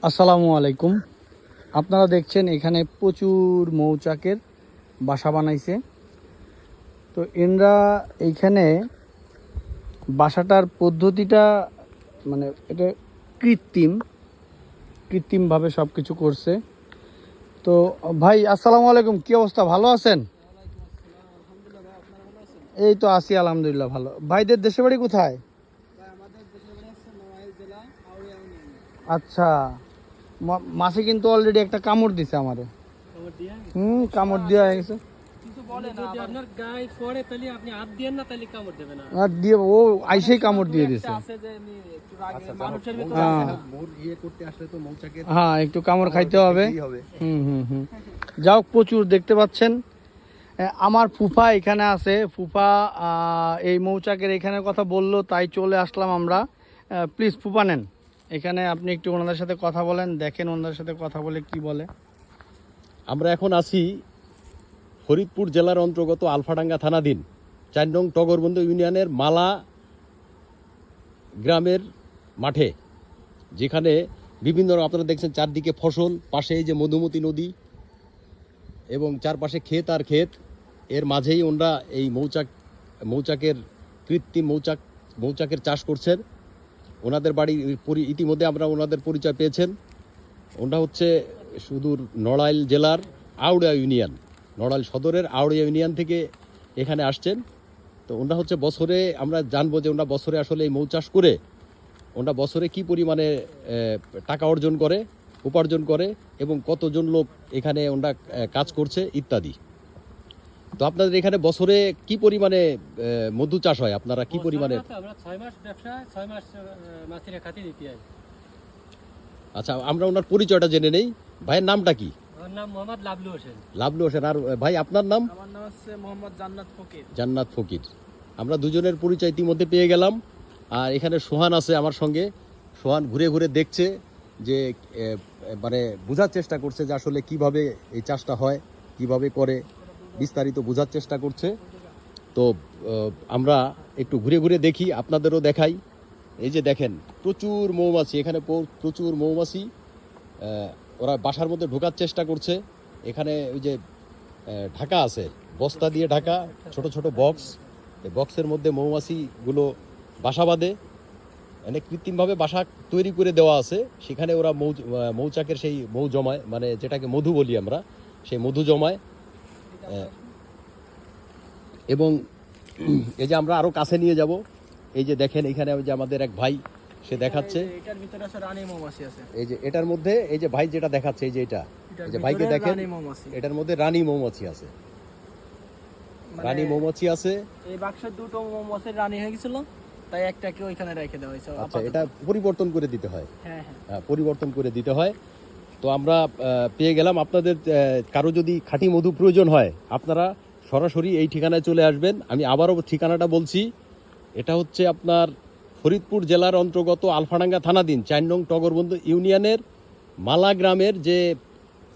আসসালামু আলাইকুম। আপনারা দেখছেন এখানে প্রচুর মৌচাকের বাসা বানাইছে। তো এনরা এইখানে বাসাটার পদ্ধতিটা মানে এটা কৃত্রিমভাবে সব কিছু করছে। তো ভাই আসসালামু আলাইকুম, কি অবস্থা, ভালো আছেন? এই তো আছি আলহামদুলিল্লাহ ভালো। ভাইদের দেশে বাড়ি কোথায়? আচ্ছা, মাছে কিন্তু অলরেডি একটা কামড় দিছে আমারে। কামড় দেওয়া হয়ে গেছে। হাত দিয়ে ও আইসেই কামড় দিয়ে দিছে। হ্যাঁ, একটু কামড় খাইতে হবে। যাও, প্রচুর দেখতে পাচ্ছেন। আমার ফুফা এখানে আছে। ফুফা এই মৌচাকের এখানে কথা বললো, তাই চলে আসলাম আমরা। প্লিজ ফুফা নেন, এখানে আপনি একটু ওনাদের সাথে কথা বলেন, দেখেন ওনাদের সাথে কথা বলে কি বলে। আমরা এখন আছি ফরিদপুর জেলার অন্তর্গত আলফাডাঙ্গা থানাধীন ৪ নং টগরবন্ধু ইউনিয়নের মালা গ্রামের মাঠে, যেখানে বিভিন্ন আপনারা দেখছেন চারদিকে ফসল, পাশে এই যে মধুমতি নদী এবং চারপাশে ক্ষেত আর ক্ষেত। এর মাঝেই ওনারা এই মৌচাকের কৃত্রিম মৌচাকের চাষ করছেন। ওনাদের বাড়ি ইতিমধ্যে আমরা ওনাদের পরিচয় পেয়েছেন। ওনারা হচ্ছে সুদূর নড়াইল জেলার আউড়িয়া ইউনিয়ন, নড়াইল সদরের আউড়িয়া ইউনিয়ন থেকে এখানে আসছেন। তো ওনারা হচ্ছে বছরে, আমরা জানবো যে ওনারা বছরে আসলে এই মৌ চাষ করে ওনারা বছরে কি পরিমাণে টাকা উপার্জন করে এবং কতজন লোক এখানে ওনারা কাজ করছে ইত্যাদি। তো আপনাদের এখানে বছরে কি পরিমাণে মধু চাষ হয়? আপনারা কি পরিমাণে? আচ্ছা, আমরা ওনার পরিচয়টা জেনে নেই। ভাইয়ের নামটা কি? লাবলু হোসেন। আর ভাই আপনার নাম? আমার নাম হচ্ছে মোহাম্মদ জান্নাত ফকির। আমরা দুজনের পরিচয় ইতিমধ্যে পেয়ে গেলাম। আর এখানে সোহান আছে আমার সঙ্গে। সোহান ঘুরে ঘুরে দেখছে যে মানে বোঝার চেষ্টা করছে যে আসলে কিভাবে এই চাষটা হয়, কিভাবে করে, বিস্তারিত বোঝার চেষ্টা করছে। তো আমরা একটু ঘুরে ঘুরে দেখি, আপনাদেরও দেখাই। এই যে দেখেন প্রচুর মৌমাছি, এখানে প্রচুর মৌমাছি। ওরা বাসার মধ্যে ঢোকার চেষ্টা করছে। এখানে ওই যে ঢাকা আছে, বস্তা দিয়ে ঢাকা, ছোট ছোট বক্স। এই বক্সের মধ্যে মৌমাছিগুলো বাসা বাঁধে। মানে কৃত্রিমভাবে বাসা তৈরি করে দেওয়া আছে। সেখানে ওরা মৌচাকের সেই মৌ জমায়, মানে যেটাকে মধু বলি আমরা, সেই মধু জমায়। এবং এই যে আমরা আরো কাছে নিয়ে যাব, এই যে দেখেন এখানে যে আমাদের এক ভাই, সে দেখাচ্ছে এটার ভিতরে আছে রানী মৌমাছি আছে। এই যে এটার মধ্যে, এই যে ভাই যেটা দেখাচ্ছে, এই যে এটা, এই যে ভাইকে দেখেন, এটার মধ্যে রানী মৌমাছি আছে। রানী মৌমাছি আছে। এই বাক্সের দুটো মৌমাছির রানী হয়ে গেছিল, তাই একটাকে ওইখানে রেখে দেওয়া হয়েছে। আচ্ছা, এটা পরিবর্তন করে দিতে হয়। হ্যাঁ, পরিবর্তন করে দিতে হয়। তো আমরা পেয়ে গেলাম। আপনাদের কারো যদি খাঁটি মধু প্রয়োজন হয়, আপনারা সরাসরি এই ঠিকানায় চলে আসবেন। আমি আবারও ঠিকানাটা বলছি। এটা হচ্ছে আপনার ফরিদপুর জেলার অন্তর্গত আলফাডাঙ্গা থানাধীন ৪ নং টগরবন্ধু ইউনিয়নের মালা গ্রামের যে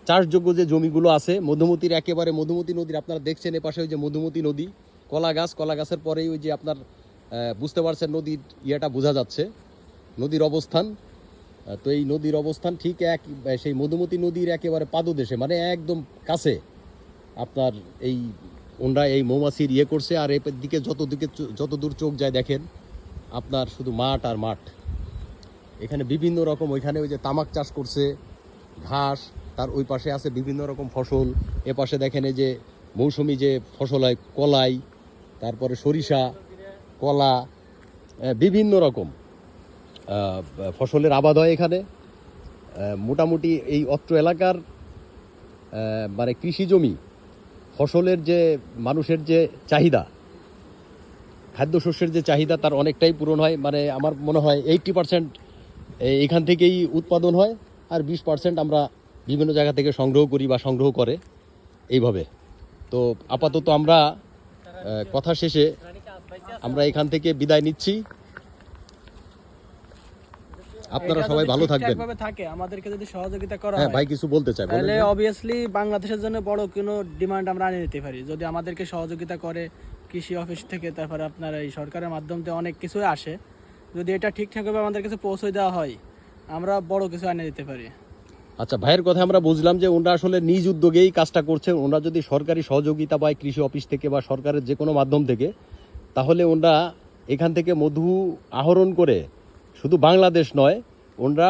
চাষযোগ্য যে জমিগুলো আছে, মধুমতির একেবারে মধুমতি নদীর, আপনারা দেখছেন এপাশে ওই যে মধুমতি নদী, কলা গাছের পরেই ওই যে আপনার বুঝতে পারছেন নদীর ইয়েটা বোঝা যাচ্ছে, নদীর অবস্থান। তো এই নদীর অবস্থান ঠিক সেই মধুমতি নদীর একেবারে পাদদেশে, মানে একদম কাছে আপনার এই ওনরা এই মৌমাছির ইয়ে করছে। আর এর দিকে যতদূর চোখ যায় দেখেন আপনার শুধু মাঠ আর মাঠ। এখানে বিভিন্ন রকম, ওইখানে ওই যে তামাক চাষ করছে, ঘাস, তার ওই পাশে আছে বিভিন্ন রকম ফসল। এ পাশে দেখেন এই যে মৌসুমি যে ফসল হয়, কলাই, তারপরে সরিষা, কলা, বিভিন্ন রকম ফসলের আবাদ হয় এখানে। মোটামুটি এই অত্র এলাকার মানে কৃষি জমি, ফসলের যে মানুষের যে চাহিদা, খাদ্যশস্যের যে চাহিদা, তার অনেকটাই পূরণ হয়। মানে আমার মনে হয় 80% এখান থেকেই উৎপাদন হয়, আর 20% আমরা বিভিন্ন জায়গা থেকে সংগ্রহ করি বা সংগ্রহ করে এইভাবে। তো আপাতত আমরা কথা শেষে আমরা এখান থেকে বিদায় নিচ্ছি। আপনারা সবাই ভালো থাকবেন। আমাদেরকে যদি সহযোগিতা করা হয়, ভাই কিছু বলতে চাই, তাহলে অবভিয়াসলি বাংলাদেশের জন্য বড় কোনো ডিমান্ড আমরা আনিয়ে নিতে পারি, যদি আমাদেরকে সহযোগিতা করে কৃষি অফিস থেকে, তারপরে আপনার এই সরকারের মাধ্যমে অনেক কিছুই আসে। যদি এটা ঠিকঠাকভাবে আমাদের কাছে পৌঁছে দেওয়া হয়, আমরা বড় কিছু এনে দিতে পারি। আচ্ছা, ভাইয়ের কথা আমরা বুঝলাম যে ওনারা আসলে নিজ উদ্যোগেই কাজটা করছেন। ওনারা যদি সরকারি সহযোগিতা পায় কৃষি অফিস থেকে বা সরকারের যে কোনো মাধ্যম থেকে, তাহলে ওনারা এখান থেকে মধু আহরণ করে শুধু বাংলাদেশ নয়, ওনারা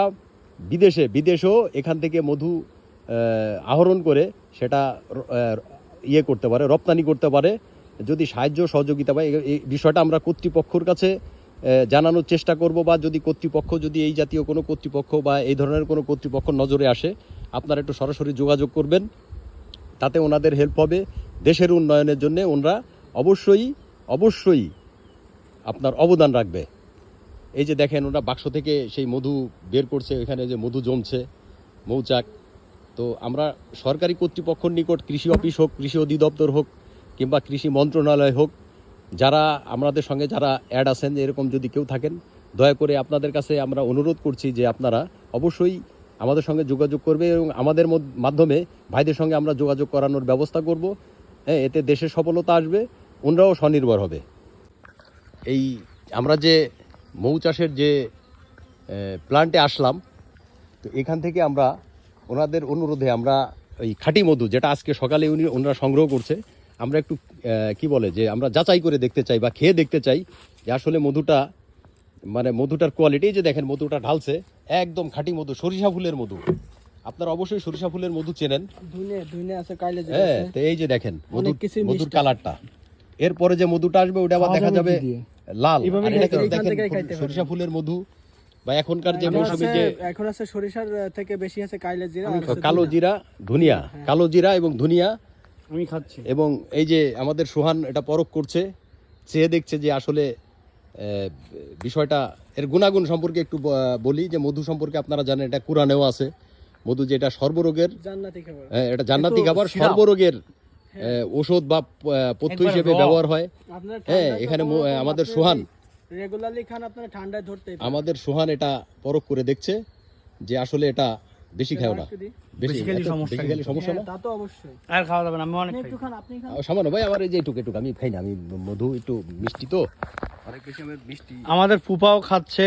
বিদেশেও এখান থেকে মধু আহরণ করে সেটা ইয়ে করতে পারে, রপ্তানি করতে পারে। যদি সাহায্য সহযোগিতা পায়, এই বিষয়টা আমরা কর্তৃপক্ষের কাছে জানানোর চেষ্টা করব, বা যদি কর্তৃপক্ষ যদি এই জাতীয় কোনো কর্তৃপক্ষ বা এই ধরনের কোনো কর্তৃপক্ষ নজরে আসে, আপনারা একটু সরাসরি যোগাযোগ করবেন, তাতে ওনাদের হেল্প হবে। দেশের উন্নয়নের জন্য ওনারা অবশ্যই আপনার অবদান রাখবে। এই যে দেখেন, ওরা বাক্স থেকে সেই মধু বের করছে, এখানে যে মধু জমছে, মৌচাক। তো আমরা সরকারি কর্তৃপক্ষের নিকট, কৃষি অফিস হোক, কৃষি অধিদপ্তর হোক, কিংবা কৃষি মন্ত্রণালয় হোক, যারা আমাদের সঙ্গে যারা অ্যাড আছেন, এরকম যদি কেউ থাকেন, দয়া করে আপনাদের কাছে আমরা অনুরোধ করছি যে আপনারা অবশ্যই আমাদের সঙ্গে যোগাযোগ করবে, এবং আমাদের মাধ্যমে ভাইদের সঙ্গে আমরা যোগাযোগ করানোর ব্যবস্থা করব। হ্যাঁ, এতে দেশের সফলতা আসবে, ওনারাও স্বনির্ভর হবে। এই আমরা যে মৌ চাষের যে প্ল্যান্টে আসলাম, তো এখান থেকে আমরা ওনাদের অনুরোধে আমরা এই খাঁটি মধু, যেটা আজকে সকালে ওনারা সংগ্রহ করছে, আমরা একটু কি বলে যে আমরা যাচাই করে দেখতে চাই বা খেয়ে দেখতে চাই যে আসলে মধুটা, মানে মধুটার কোয়ালিটি। যে দেখেন মধুটা ঢালছে, একদম খাঁটি মধু, সরিষা ফুলের মধু। আপনারা অবশ্যই সরিষা ফুলের মধু চেনেন। ধুনে আছে, কাইলে যে হ্যাঁ, তো এই যে দেখেন মধুর কালারটা। এরপরে যে মধুটা আসবে ওটা আবার দেখা যাবে লাল। আর এটা দেখেন সরিষা ফুলের মধু, বা এখনকার যে মৌসুমী যে এখন আছে সরিষার থেকে বেশি আছে কাইলে জিরা, কালো জিরা, ধনিয়া, কালো জিরা এবং ধনিয়া আমি খাচ্ছি। এবং এই যে আমাদের সোহান এটা পরখ করছে, চেয়ে দেখছে যে আসলে বিষয়টা, এর গুণাগুণ সম্পর্কে একটু বলি। যে মধু সম্পর্কে আপনারা জানেন, এটা কুরআনেও আছে, মধু যেটা সর্বরোগের জান্নাতি খাবার, এটা জান্নাতি খাবার, সর্বরোগের ঔষধ বা পথ্য হিসেবে ব্যবহার হয়। হ্যাঁ, এখানে আমাদের সোহান রেগুলারলি খান, আপনারা ঠান্ডায় ধরতে আমাদের সোহান এটা পরখ করে দেখছে যে আসলে এটা বেশি খাও না, বেশি খেলে সমস্যা না। তা তো অবশ্যই আর খাওয়া যাবে না, আমি অনেক একটু খান, আপনি খান। সামান্য ভাই, আমার এই যে একটু আমি খাই না, আমি মধু একটু মিষ্টি, তো অনেক বেশি আমার মিষ্টি। আমাদের ফুপাও খাচ্ছে,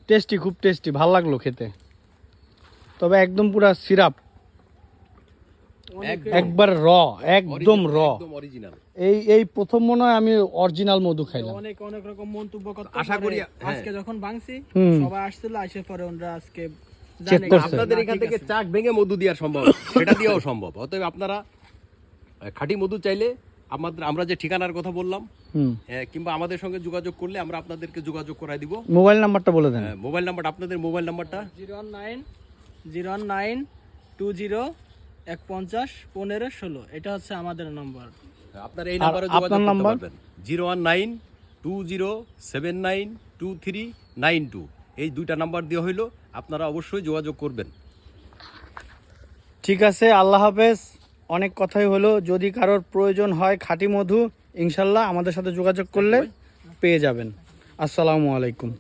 টেস্টি, খুব টেস্টি, ভাল লাগলো খেতে। তবে একদম পুরা সিরাপ, একবার একদম অরিজিনাল। এই প্রথম মনে হয় আমি অরিজিনাল মধু খাইলাম। অনেক রকম মন্তব্য করতে, আশা করি আজকে যখন ভাঙছি সবাই আসছিল, আসে পরে ওরা আজকে চেক করছে। আপনাদের এখান থেকে চাক ভেঙে মধু দেওয়া সম্ভব, সেটা দিয়েও সম্ভব। অতএব আপনারা খাঁটি মধু চাইলে আমরা যে ঠিকানার কথা বললাম, কিংবা আমাদের সঙ্গে যোগাযোগ করলে আমরা আপনাদেরকে যোগাযোগ করাই দিব। মোবাইল নাম্বারটা বলে দেন। মোবাইল নাম্বার, আপনাদের মোবাইল নাম্বারটা 01901501516। এটা হচ্ছে আমাদের নাম্বার। আপনার এই নাম্বারে যোগাযোগ করতে পারবেন। 01920792392, এই দুইটা নাম্বার দেওয়া হইলো, আপনারা অবশ্যই যোগাযোগ করবেন। ঠিক আছে, আল্লাহ হাফেজ। অনেক কথাই হলো। যদি কারোর প্রয়োজন হয় খাঁটি মধু, ইনশাল্লাহ আমাদের সাথে যোগাযোগ করলে পেয়ে যাবেন। আসসালামু আলাইকুম।